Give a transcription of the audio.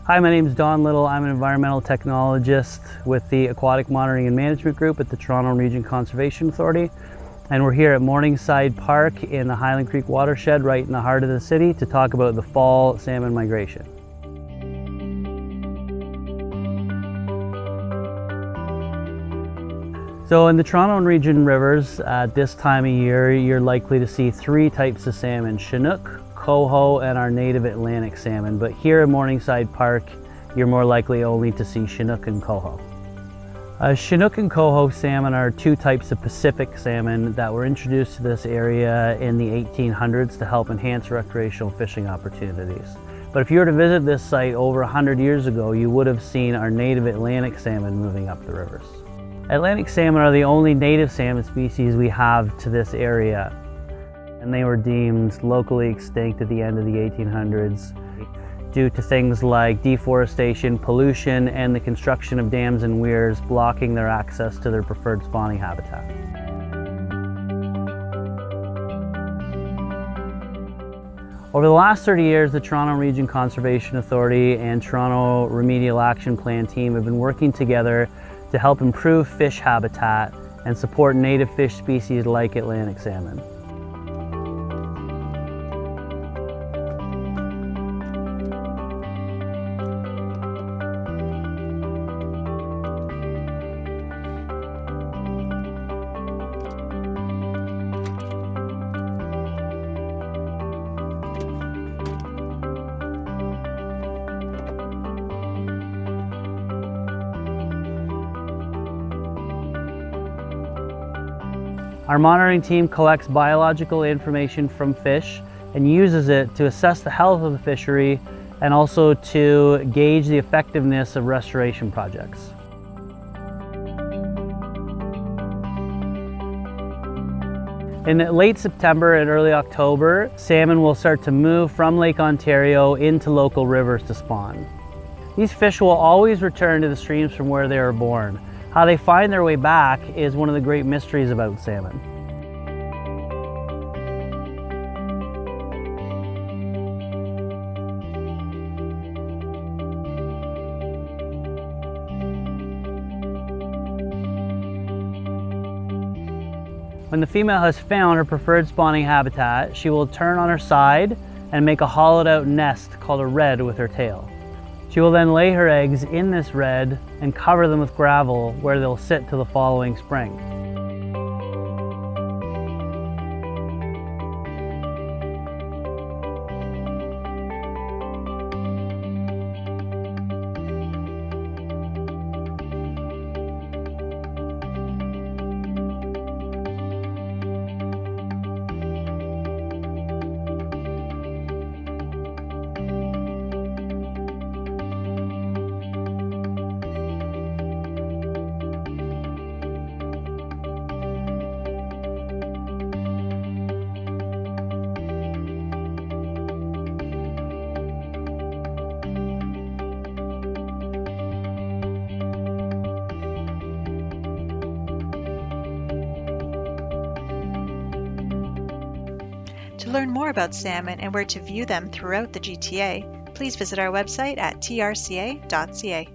Hi, my name is Don Little. I'm an environmental technologist with the Aquatic Monitoring and Management Group at the Toronto Region Conservation Authority. And we're here at Morningside Park in the Highland Creek watershed right in the heart of the city to talk about the fall salmon migration. So in the Toronto and Region rivers at this time of year, you're likely to see three types of salmon: Chinook, coho, and our native Atlantic salmon. But here at Morningside Park, you're more likely only to see Chinook and coho. Chinook and coho salmon are two types of Pacific salmon that were introduced to this area in the 1800s to help enhance recreational fishing opportunities. But if you were to visit this site over 100 years ago, you would have seen our native Atlantic salmon moving up the rivers. Atlantic salmon are the only native salmon species we have to this area, and they were deemed locally extinct at the end of the 1800s due to things like deforestation, pollution, and the construction of dams and weirs blocking their access to their preferred spawning habitat. Over the last 30 years, the Toronto Region Conservation Authority and Toronto Remedial Action Plan team have been working together to help improve fish habitat and support native fish species like Atlantic salmon. Our monitoring team collects biological information from fish and uses it to assess the health of the fishery and also to gauge the effectiveness of restoration projects. In late September and early October, salmon will start to move from Lake Ontario into local rivers to spawn. These fish will always return to the streams from where they were born. How they find their way back is one of the great mysteries about salmon. When the female has found her preferred spawning habitat, she will turn on her side and make a hollowed out nest called a redd with her tail. She will then lay her eggs in this redd and cover them with gravel where they'll sit till the following spring. To learn more about salmon and where to view them throughout the GTA, please visit our website at trca.ca.